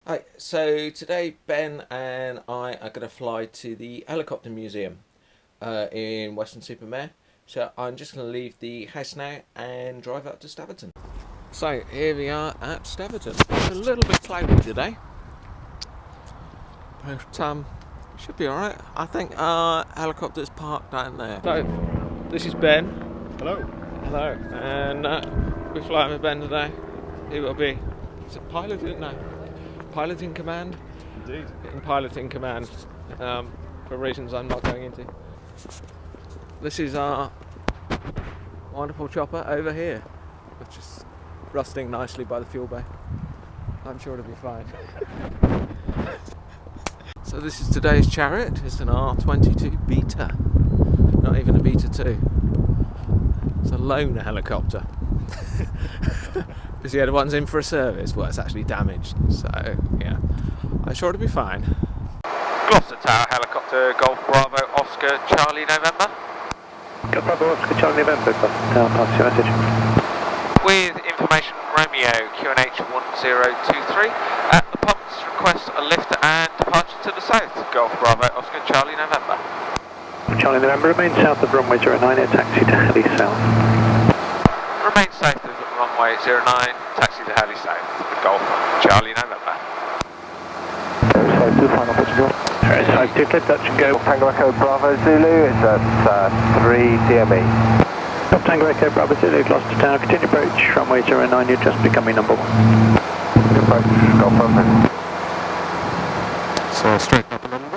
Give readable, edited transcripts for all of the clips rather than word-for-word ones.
Hi, so today Ben and I are going to fly to the helicopter museum in Weston-Super-Mare. So I'm just going to leave the house now and drive up to Staverton. So here we are at Staverton. It's a little bit cloudy today, but should be alright. I think our helicopter's parked down there. So this is Ben. Hello. Hello. And we're flying with Ben today. He will be, is it pilot? No. Pilot in command? Indeed. In pilot in command, for reasons I'm not going into. This is our wonderful chopper over here, which is rusting nicely by the fuel bay. I'm sure it'll be fine. So this is today's chariot. It's an R22 Beta, not even a Beta 2. It's a lone helicopter. Because the other one's in for a service. Well, it's actually damaged, so yeah, I'm sure it'll be fine. Gloucester Tower helicopter, Golf Bravo Oscar Charlie November. Golf Bravo Oscar Charlie November, Gloucester Tower, pass your message. With information Romeo QNH 1023. At the pumps, request a lift and departure to the south. Golf Bravo Oscar Charlie November. Charlie November, remain south of runway 09, taxi to Heli South. Remain south of runway 09, taxi to Heli South. Golf Charlie November. Side 2, final position. Side 2, clear touch and go. Tango Echo Bravo Zulu, it's at 3 DME. Tango Echo Bravo Zulu, Gloucester Tower, continue approach, runway 09, you're just becoming number 1. Good approach, Golf Bravo. So straighten up a little bit.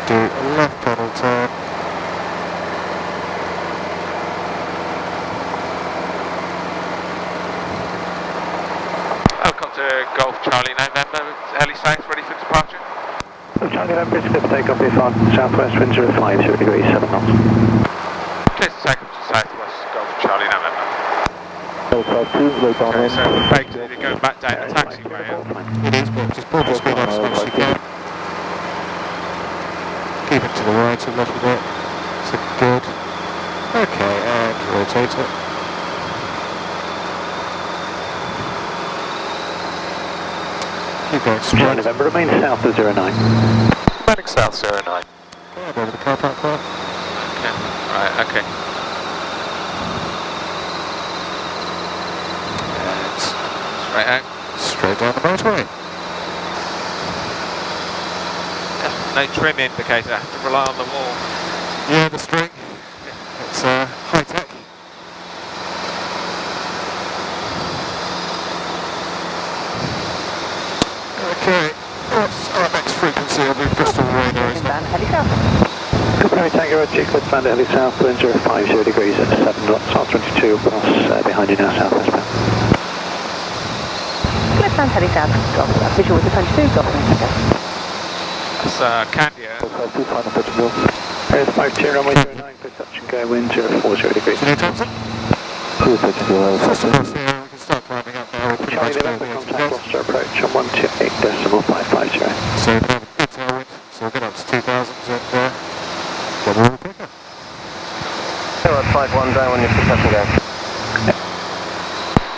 Do a left pedal turn. Helicopter Golf Charlie November, Heli South, ready for departure. Charlie November is clear to take off if on southwest wind 05, 0 degrees, 7 knots. Clear to take off to southwest Golf Charlie November. Okay, so basically going back down the taxiway. It is, but just pull the speed up as much as you can. Keep it to the right a little bit. So good. Okay, and rotate it. Keep going straight. November, remain south of 09. Remaining south 09. Okay, over the car park car. Okay, right, okay. And Straight out. straight down the motorway. No trim indicator, I have to rely on the wall. Yeah, the string. It's high tech. Okay, what's our next frequency on the Bristol radar? Heli South. Good Tango Red Chick, let's land at Heli South, wind 050 degrees at 7 knots, R22 plus behind you now, southwest bound. Clifton, Heli South, Gloucester. Visual with the 22, Gloucester. That's Candia. Final position. Here's 52, runway 09, clear touch and go, wind 040 degrees. Can you Thompson? Cruise pitch 0. First of all, we can start climbing up now. Charlie November, contact Gloucester approach on 128.550. So we're going to have a good tailwind, so we'll get up to 2000 and get a little quicker. 051 down when you pick up and go.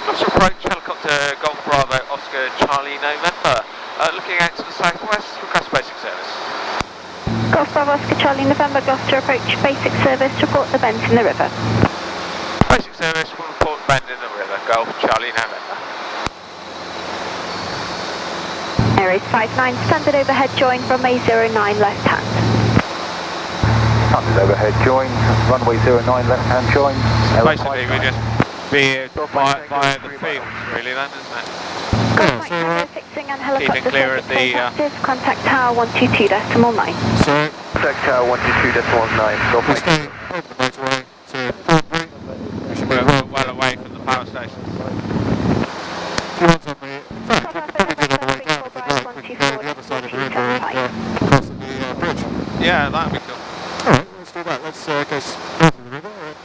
Gloucester approach, helicopter Golf Bravo Oscar Charlie November. Looking out to the southwest, request basic service. Golf Bravo Oscar Charlie November, Gloucester approach, basic service, report the bend in the river. Basic service will report bend in the river, Golf Charlie November. Airways 59, standard overhead join, runway 09 left hand. Standard overhead join, runway 09 left hand join. Basically we just veer via the fields really then, isn't it? Fixing and helicopter keeping clear of the active, contact tower 122.9. So, Contact tower 122.9. Go let's go over the motorway to Filton. We should be well away from the power stations. if you want on the, in fact, we could probably do it on the way down if you'd like. We could go on the other side of the river and cross the bridge. Yeah, that'd be cool. Alright, let's do that. Let's go north of the river and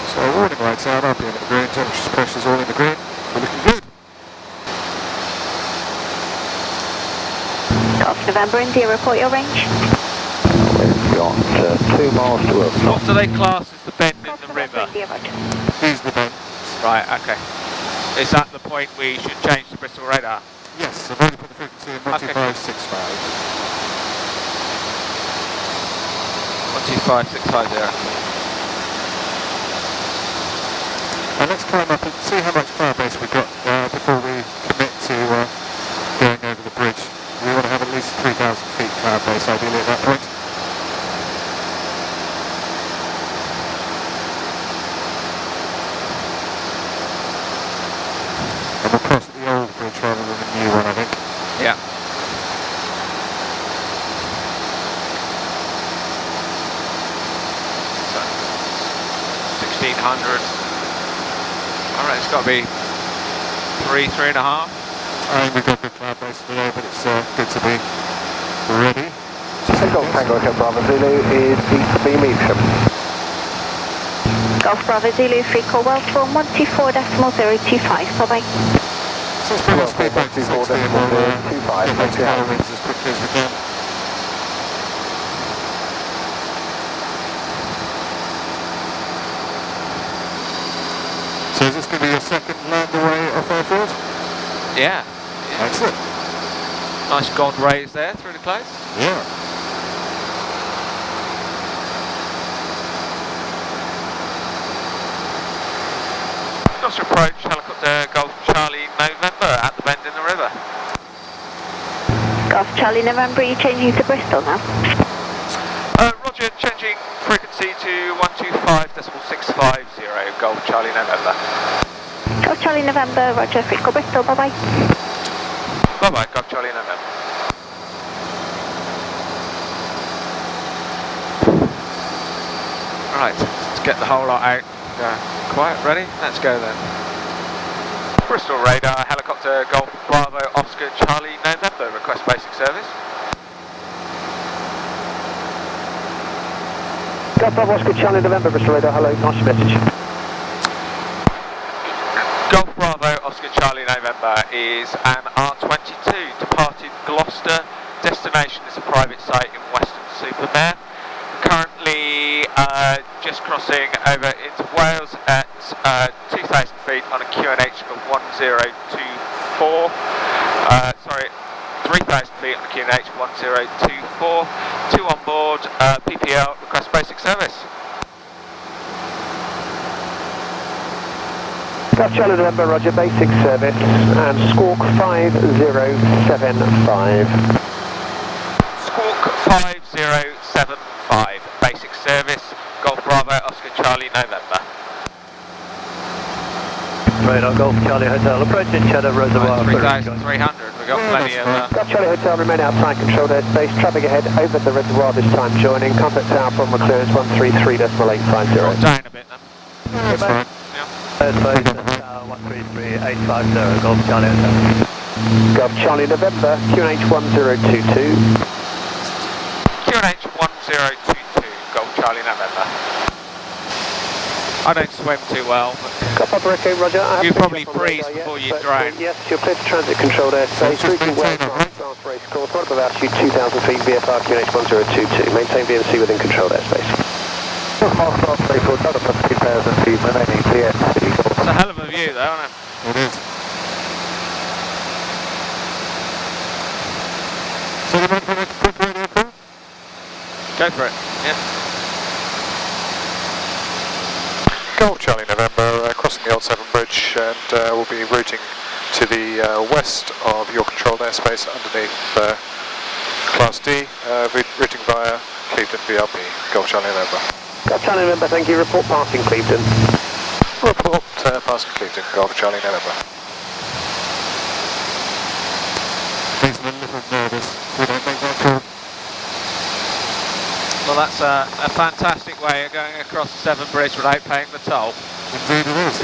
so our warning lights out, RPM in the green, temperature pressure's all in the green. We're looking good. Golf November India, report your range. We've got 2 miles to work. What do they class as the bend in Golf the November river? India, roger. Here's the bend. Right, okay. Is that the point we should change the Bristol radar? Yes, I've already put the frequency in 12565. 125650. And let's climb up and see how much power base we've got before we commit to going over the bridge. We want to have at least 3,000 feet power base ideally at that point. And we'll cross at the old bridge rather than the new one, I think. Yeah. So, 1600. Alright, it's got to be 3.5. I think we've got good power base today, but it's good to be ready. Golf Tango Hotel Bravo Zulu is east of beam Evesham. Golf Bravo Zulu, 3 call well form 124.025, bye bye. So let's bring our speed back to 60 and we'll get back to our rings as quickly as we can. So is this going to be your second land away off airfield? Yeah. Excellent. Nice God rays there through the clouds. Yeah. Gloucester approach, helicopter Golf Charlie November at the bend in the river. Golf Charlie November, are you changing to Bristol now? Roger, changing frequency to 125.650, Golf Charlie November. Golf Charlie November, roger, 3 call Bristol, bye bye. Bye bye, Golf Charlie November. Right, let's get the whole lot out. Quiet, ready? Let's go then. Bristol radar, helicopter Golf Bravo Oscar Charlie November, request basic service. Golf Bravo Oscar Charlie November, Bristol radar, hello, nice message. Golf Bravo Oscar Charlie November is an R22 departed Gloucester. Destination is a private site in Weston-Super-Mare. Currently just crossing over into Wales at 2,000 feet on a QNH of 1024. Sorry, 3,000 feet on a QNH 1024. 2 on board, PPL, request basic service. Golf Charlie November, roger, basic service, and squawk 5075. Squawk 5075, basic service, Golf Bravo Oscar Charlie November. Radar Golf Charlie Hotel, approaching Cheddar Reservoir. 3,300, we've got plenty of... Golf Charlie Hotel, remain outside controlled airspace, traffic ahead over the reservoir this time joining, contact tower from clearance 133.850. Drop down a bit then. That's fine. Airspace, tower 133.850, Golf Charlie Hotel. Golf Charlie November, QNH 1022. QNH 1022, Golf Charlie November. I don't swim too well, but Golf Papa Echo, roger. you probably freeze before you drown. Yes, you're clear to transit controlled airspace, reaching well fast race course, right above altitude 2,000 feet, VFR QNH 1022. Maintain VMC within controlled airspace. It's a hell of a view though, isn't it? It is. So you want to make a quick radio call? Go for it, yeah. Golf Charlie November, crossing the old Severn Bridge, and we'll be routing to the west of your controlled airspace underneath Class D, routing via Clifton VRP. Golf Charlie November. Golf Charlie November, thank you. Report passing Clifton. Report passing Clifton. Golf Charlie November. Makes me a little nervous. We don't make that call. Well, that's a fantastic way of going across the Severn Bridge without paying the toll. Indeed it is.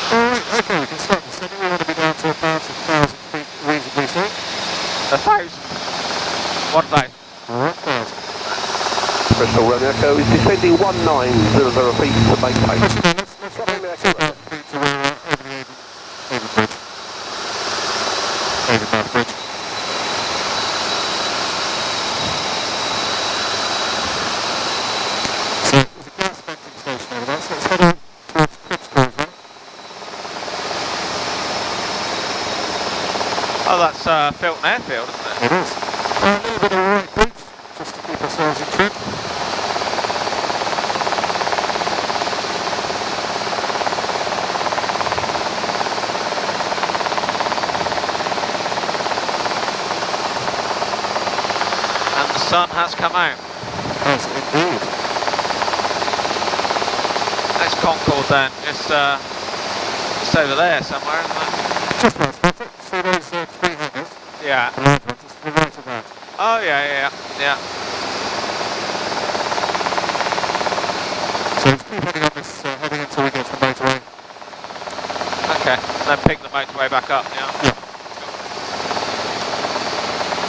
Alright, okay, we can start the setting. We want to be down to about 1,000 feet reasonably soon. 1,000? 1,000. 1,000. Bristol Romeo Echo is descending 1900 feet to make place. Actually, no, let's 2,000 feet to where over the Avon Bridge. Avon Bridge. Filton Airfield, isn't it? It is. A little bit of a right beach, just to keep ourselves in trim. And the sun has come out. Yes, indeed. That's Concorde then, just over there somewhere, isn't it? Just past that. See those three hangars? Yeah. The large ones, it's to the right of that. Oh yeah. So let's keep heading on this, heading until we get to the motorway. Okay, then pick the motorway back up, yeah? Yeah.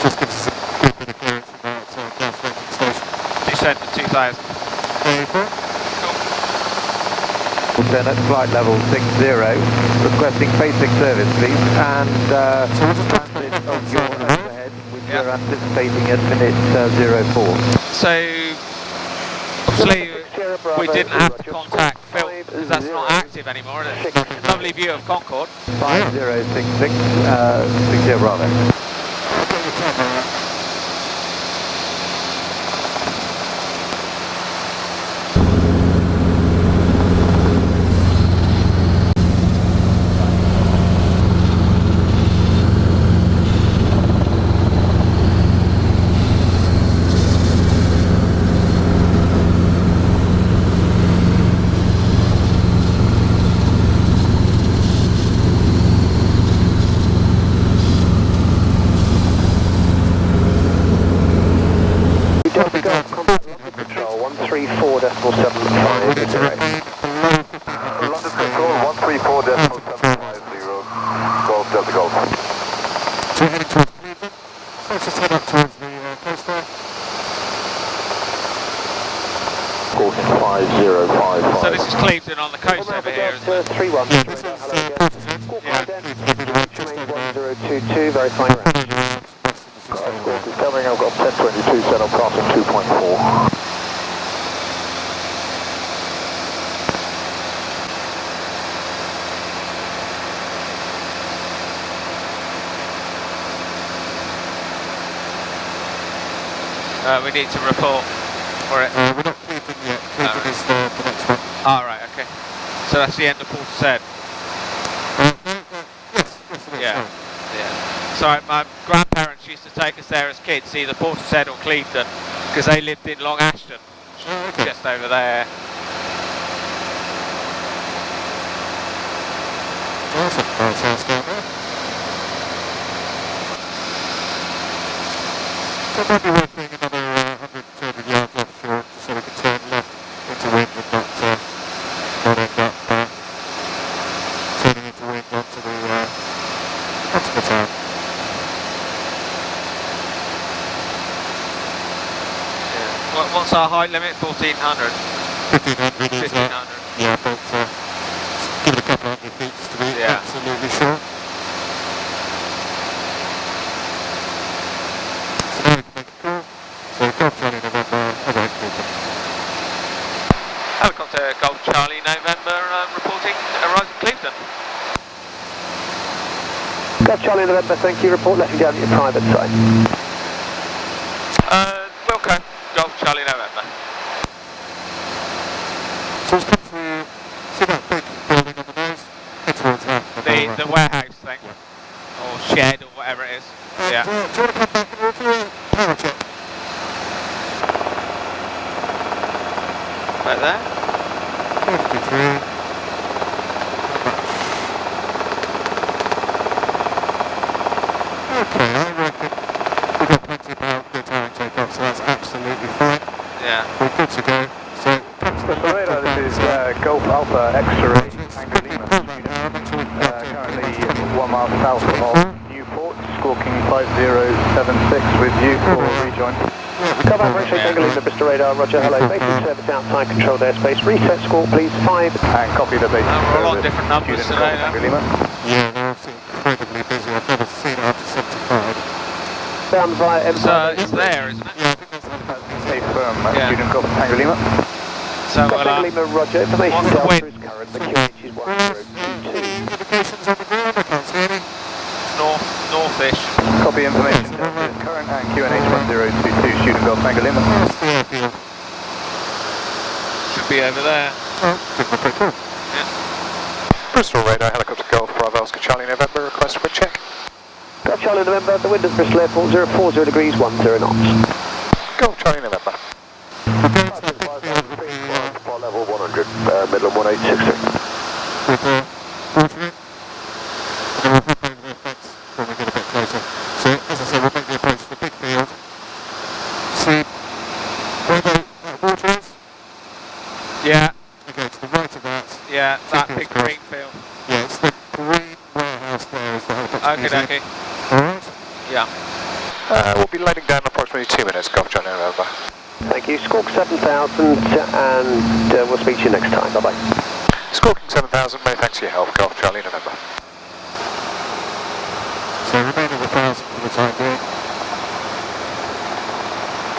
Just gives us a good bit of clearance from that Gloucester station. Descend to 2000. There you go. Then at flight level 60, requesting basic service please, and transit of your overhead, which we're anticipating at minute 04. So, obviously, we didn't have to contact Filton because that's not active anymore, is it? Lovely view of Concorde. 5066, 60 Bravo. So we're heading towards Clevedon. So let's just head up towards the coast there. Course 5055. So this is Clifton on the coast over here, isn't it? 31. Yeah, this is Portishead. Remain 1022, verifying range. Course is coming, I've got 1022, set up crossing 2.4. We need to report for it. We're not Clevedon yet. Clevedon is the next one. Oh, right, okay. So that's the end of Portishead. Yes, it is. Yeah. Sorry, my grandparents used to take us there as kids, either Portishead or Clifton, because they lived in Long Ashton, Okay. just over there. That's a nice house down there. So it might be worth being another 100, 200 yards offshore, just so we can turn left into wind and not end up turning into wind onto the town. Yeah. What's our height limit? 1400? 1500 is 1500. yeah, but give it a couple hundred feet just to be absolutely sure. So now we can make a call. So Golf Charlie November, arrive Clifton. Helicopter Golf Charlie November reporting arriving Clifton. Golf Charlie November, thank you. Report letting down at your private side. Wilco, Golf Charlie November. So it's come through, see that big building on the nose? Head towards that. The warehouse thing, or shed, or whatever it is. Yeah. Do you want to come back and we'll do a power check? Right there. 53. Okay, I reckon we've got plenty of power, good tower takeoff, so that's absolutely fine. Yeah. We're good to go. So, Mr. Radar, this is Golf Alpha X-Ray Tango Lima. Currently 1 mile south of Newport, squawking 5076 with you for rejoin. Come back, X-ray Tango Lima, Mr. Radar, roger, hello. Basic service outside controlled airspace. Reset squawk, please, 5. And copy the basic We're all on service. different numbers Student today, Golf no? Tango Lima. yeah, they're incredibly busy. I've never seen it after 75. Down via M5. It's there, isn't it? Yeah, I think that's Stay firm, Yeah. Student Golf Tango Lima. So Golf Tango Lima, roger. Information what's the Delta wind? is current. The QH is 1022. indications on the ground, I can't see any. Northish. Copy information. Current and QNH 1022, shooting Golf Tango Lima. Should be over there. Bristol radar, helicopter Golf Bravo Oscar Charlie November, request wind check. Golf Charlie November, the wind at Bristol Airport 040 degrees 10 knots. Golf Charlie November. Spot level 100, Midland 1863. When we get a bit closer. So, as I said, we'll make the approach to the big field. See where the water is? Yeah, Okay, to the right of that. yeah, that Fingers big crossed. green field. Yeah, it's the green warehouse there is the helicopter Okay, museum. okay. Alright? Yeah. We'll be loading down in approximately 2 minutes, Golf Charlie November. Thank you, Squawk 7000, and we'll speak to you next time. Bye-bye. Squawking 7000, many thanks for your help, Golf Charlie November. So remaining 1,000 for the time being.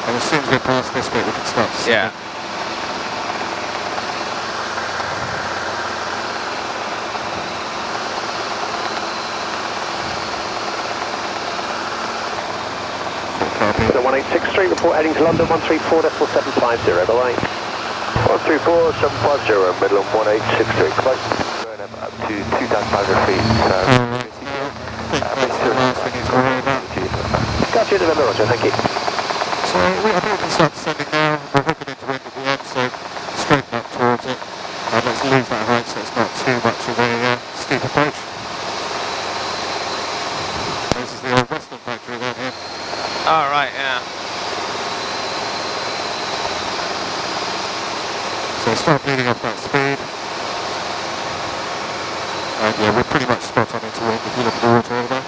And as soon as we pass this bit we can start to Yeah. So 1863, report heading to London 134.750, bye-bye. 134.750, Midland 1863, bye. Going up to 2,500 feet. Gotcha, November, Roger, thank you. So I think we can start descending now. We're hooking into wind at the end, so straighten up towards it. And let's leave that height so it's not too much of a steep approach. This is the old Weston factory down here. All right, yeah. So start bleeding off that speed. And yeah, we're pretty much spot on into wind if you look at the water over there.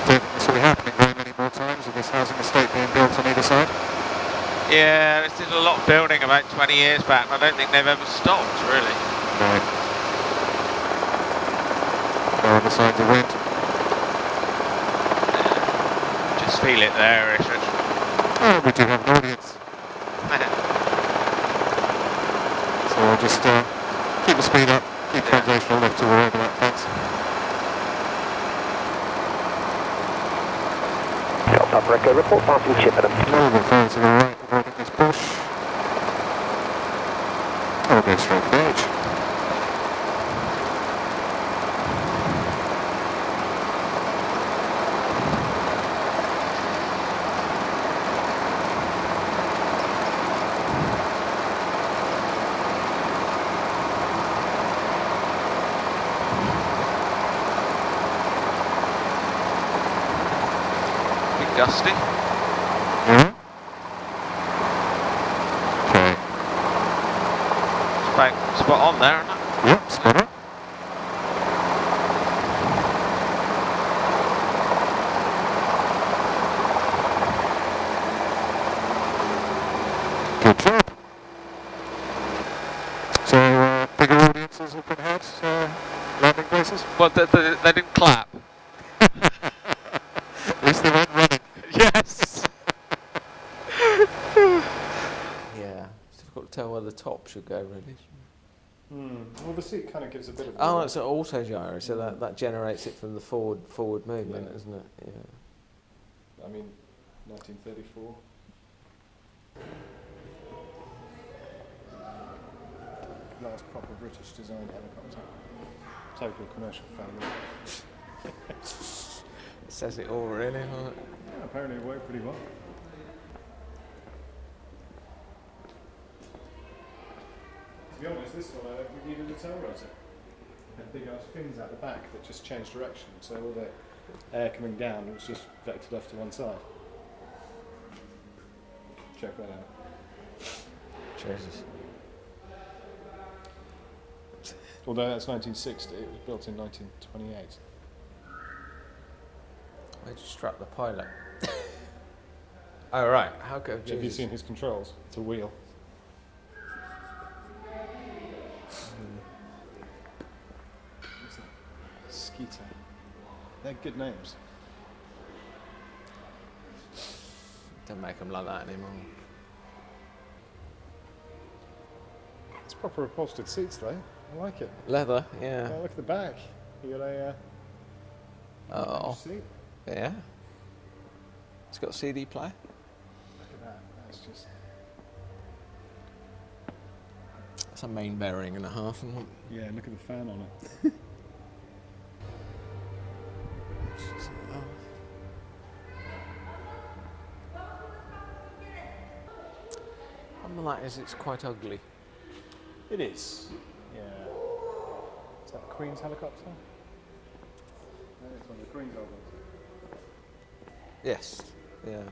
Don't think this will be happening very many more times with this housing estate being built on either side. Yeah, this did a lot of building about 20 years back, and I don't think they've ever stopped, really. No. No other signs of wind. Just feel it there, Richard. Oh, we do have an audience. So I'll just keep the speed up, keep foundational lift to over that fence. Delta Echo, report passing Chippenham. Over far to the right, avoiding this bush. I'll go straight for the edge. Gusty. Yeah? Okay. It's about spot on there, isn't it? Yep, spot on. Good job. So, bigger audiences have been had, landing places? Well, they didn't clap. At least they weren't running. Yes. Yeah, it's difficult to tell where the top should go, really. Well, the seat kind of gives a bit of... Oh, it's an auto gyro, so that generates it from the forward movement, isn't it? Yeah. I mean, 1934. Last proper British designed helicopter. Total commercial failure. It says it all, really. Huh? Yeah, apparently it worked pretty well. To be honest, this one I don't think needed a tail rotor. Had big ass fins out the back that just changed direction, so all the air coming down was just vectored off to one side. Check that out. Jesus. Although that's 1960, it was built in 1928. I just struck the pilot. Oh, right. How go? Have you seen his controls? It's a wheel. Skeeter. They're good names. Don't make them like that anymore. It's proper upholstered seats though. I like it. Leather, yeah. Look at the back. You got a Oh, yeah. It's got a CD player. Look at that. That's just. That's a main bearing and a half, isn't it? Yeah, look at the fan on it. Problem with that is it's quite ugly. It is. Yeah. Is that the Queen's helicopter? No, it's one of the Queen's albums. Yes. Yeah.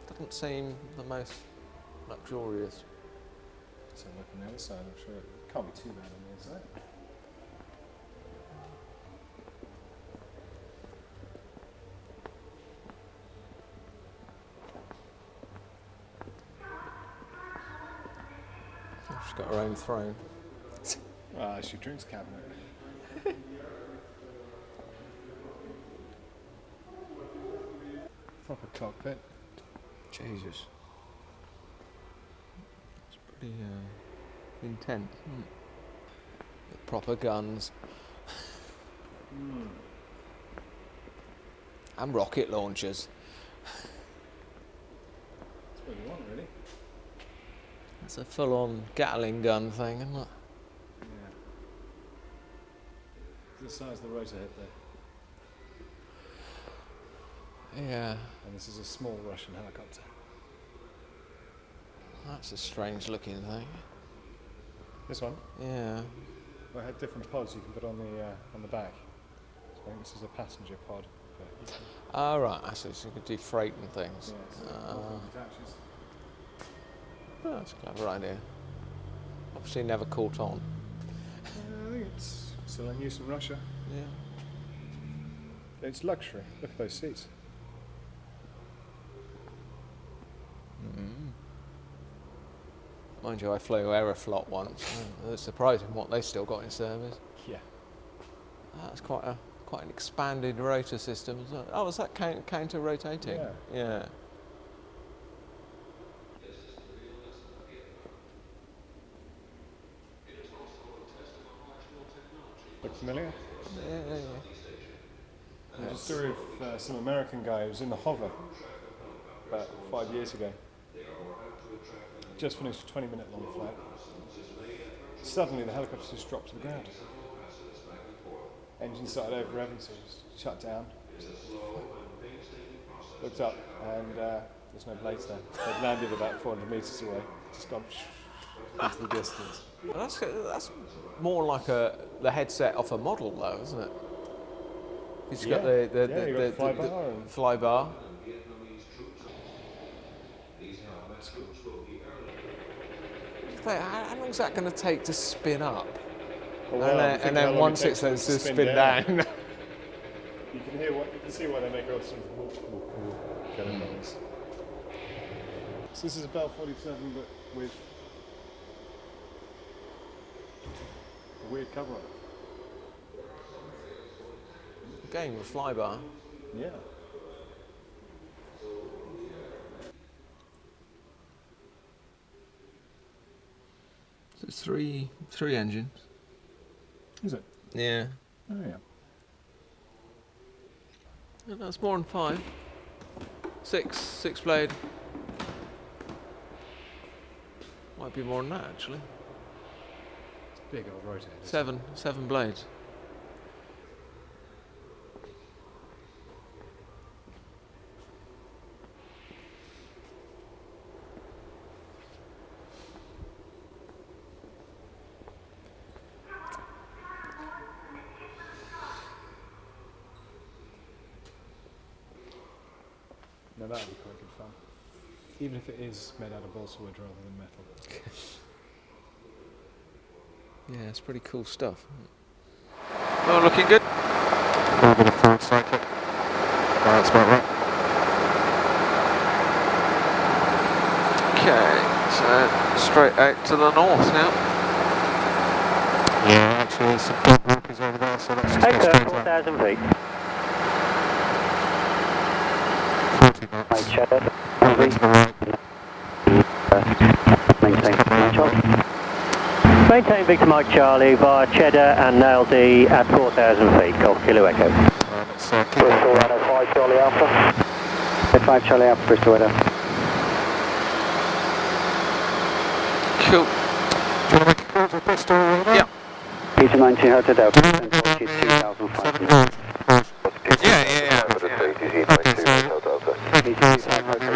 Doesn't seem the most luxurious. So look on the other side, I'm sure it can't be too bad on the inside. She's got her own throne. Ah, it's your drinks cabinet. Proper cockpit. Jesus. It's pretty intense, isn't it? With proper guns. And rocket launchers. That's what you want, really. It's a full-on Gatling gun thing, isn't it? Yeah. The size of the rotor head there. Yeah. And this is a small Russian helicopter. That's a strange-looking thing. This one? Yeah. Well, it had different pods you can put on the back. So I think this is a passenger pod. Oh, right. I see. So you could do freight and things. Detaches. Oh, that's a clever idea. Obviously never caught on. I think it's still in use in Russia. Yeah. It's luxury. Look at those seats. Mind you, I flew Aeroflot once. It's surprising what they still got in service. Yeah. That's quite an expanded rotor system, isn't it? Oh, is that counter-rotating? Yeah. Yeah. Look familiar? Yeah. There's a story of some American guy who was in the hover about 5 years ago. Just finished a 20-minute long flight. Suddenly the helicopter just dropped to the ground. Engine started over-revving, so it just shut down. Looked up and there's no blades there. They'd landed about 400 metres away, just gone into the distance. Well, that's more like the headset off a model, though, isn't it? It's got the fly bar. How long is that going to take to spin up? And then once it starts to spin down. You can see why they make all sorts of kind of noise. So this is a Bell 47, but with a weird cover on it. Again with flybar. Yeah. So it's three engines. Is it? Yeah. Oh yeah. No, that's more than 5. 6 blade. Might be more than that actually. It's big old rotator. 7 blades. Now that would be quite good fun. Even if it is made out of balsa wood rather than metal. Yeah, it's pretty cool stuff. Oh, looking good. A little bit of forward cycling. That's about right. Okay, so straight out to the north now. Yeah, actually there's some dog walkers over there, so let's just go straight out. 4,000 feet. 40 knots. Right, check it. Over to the right. Maintain control. Maintain Victor Mike Charlie via Cheddar and Nail D at 4,000 feet, Golf Kilo Echo. Bristol Radar 5 Charlie Alpha. 5 Charlie Alpha, Bristol Radar. Cool. Do you want to make a call to Bristol? Yeah. Peter 90 Hotel Delta, descend altitude 2,500. Yeah.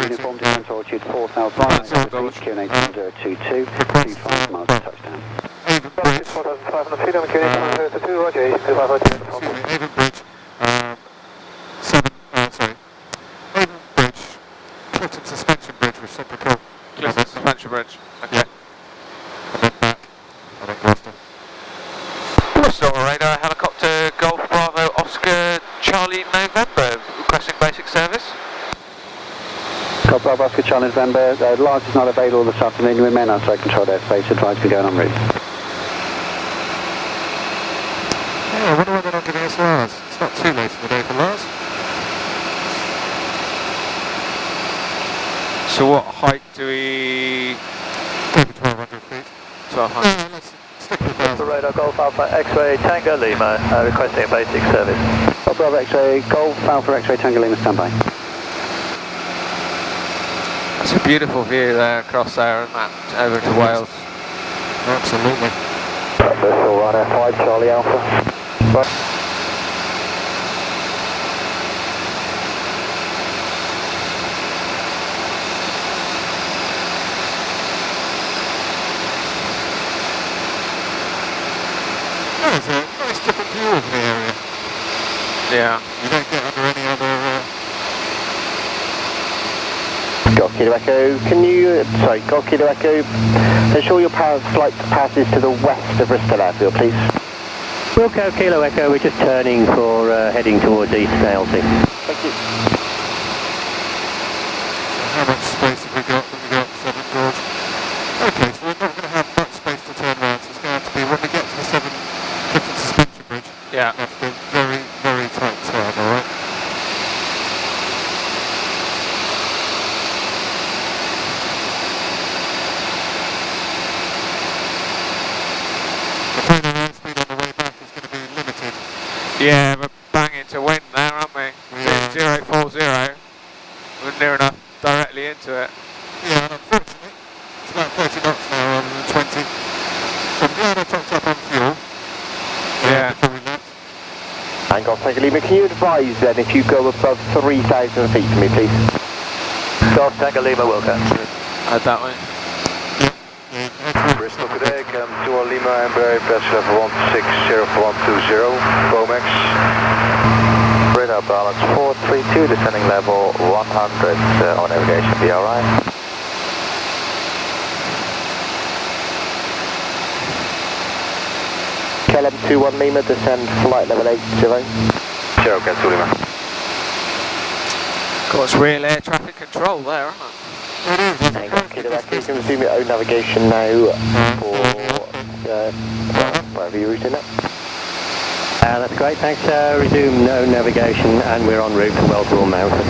Uniform descent altitude 4,500 feet, QNH 1022, 25 miles to touchdown. Avon Bridge. 4,500 feet, I'm QNH 1022, roger, 500 Avon Bridge. Avon Bridge. Clifton Suspension Bridge, reciprocal. Clifton Suspension Bridge. Okay. And then back. And then Gloucester. Bristol radar, helicopter, Golf Bravo, Oscar, Charlie, November, requesting basic service. Golf Bravo, Oscar, Charlie, November. Large is not available this afternoon. Remain outside controlled airspace. Advise me going en route. Yeah, I wonder why they're not giving us Lars. It's not too late in the day for Lars. So what height do we... Over 1,200 feet. 1200. Yeah, let's stick with Lars. Radar Golf Alpha X-Ray Tango Lima requesting a basic service. Golf Bravo, X-ray, Golf Alpha, X-ray, Tango Lima, standby. It's a beautiful view there across there and that over to Wales. Absolutely. Bristol Runner 5 Charlie Alpha. Right. There's a nice different view of the area. Yeah. You don't get under any other... Golf Kilo Echo, can you, Golf Kilo Echo, ensure your flight passes to the west of Bristol Airfield, please. Wilco Kilo Echo, we're just turning for heading towards East Aylesbury. Thank you. How much space have we got? We've got Severn Bridge. Okay, so we're not going to have much space to turn around, so it's going to have to be when we get to the Severn Clifton Suspension Bridge. Yeah. That's a very, very tight turn, alright? The final airspeed on the way back is going to be limited. Yeah, we're banging to wind there, aren't we? Yeah. 040. We're near enough directly into it. Yeah, and unfortunately, it's about 30 knots now rather than 20. So I'm glad I topped up on fuel. Yeah. Before we left. Hang on, Tango Lima, can you advise then if you go above 3,000 feet for me, please? Golf Tango Lima, Wilco. Head that way. Bristol Quebec, 2 Lima, Embraer, pressure level 160.120, Bomex. Radar balance 432, descending level 100 on navigation, be alright. KLM 21 Lima, descend flight level 80. Zero, Ken 2 Lima. Of course, real air traffic control there, aren't it? Hang on, Kilo Echo, you can resume your own navigation now for wherever you're routing it. That's great, thanks. Resume no navigation and we're en route to Wellsall Mountain.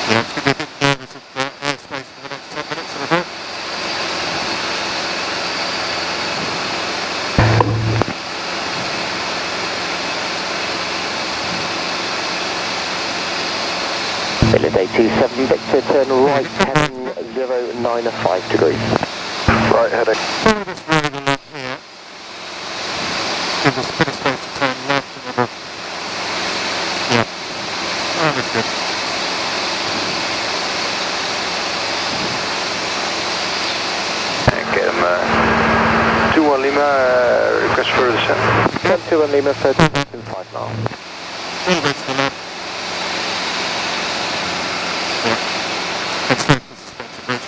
Yeah, it's going to be a bit nervous of airspace for the next 10 minutes, I think. Billet 827 Victor, turn right, heading 095 degrees. Right, heading. Some of this road along here gives us a bit of space to turn left and then yeah, that's good. Okay, 21 Lima, request for descent. 21 Lima, 35 miles. A little bit to the left. Yeah. Let's go for the suspension bridge.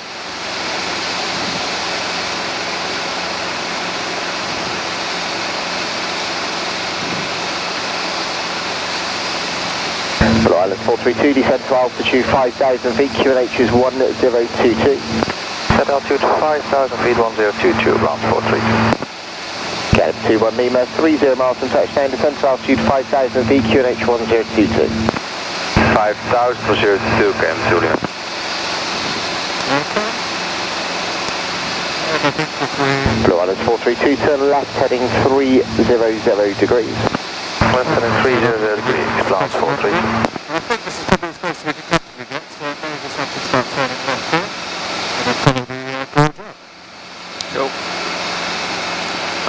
Blue Island 432, descend to altitude 5,000 feet, QNH is 1022. Set altitude 5,000 feet, 1022, ground 432. KLM 21 Lima, 30 miles from touchdown, descend to altitude 5,000 feet, QNH 1022. 5,000 for 02, KLM 2 Lima. Pilots 432, turn left heading 300 degrees. Left heading 300 degrees, Clouds 432. I think this is probably as close as we can comfortably get, so I may just have to start turning left here, and then follow the gorge up. Cool.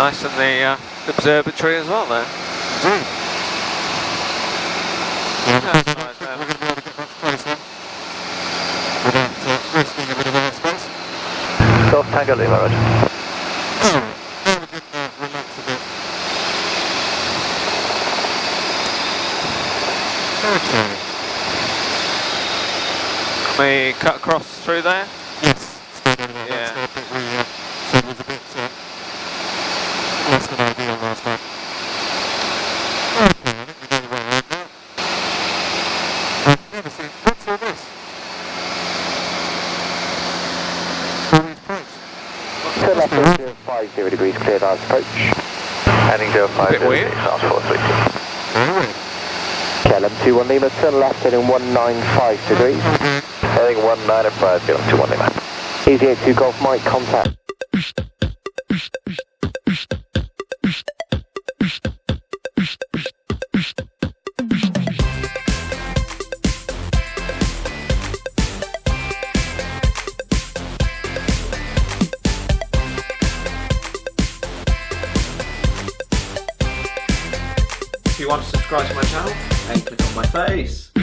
Nice, and the observatory as well there. Indeed. Yeah, That's we're nice, going to be able to get much closer without risking a bit of airspace. Golf Tango Lima, roger. Now we can relax a bit. Okay. Can we cut across through there? Yes. Yeah. That's the bit we said was a bit less than ideal last time. Okay, I think we know where we're at now. I've never seen. What's all this? All these pipes. Turn left heading 050 degrees, cleared out approach. Heading 050 Bit weird. degrees, Clouds 432. Very weird. KLM 21 Lima, turn left heading 195 degrees. Heading 195, KLM 21 Lima. Easy 82 Golf Mike, contact. If you want to subscribe to my channel, then click on my face.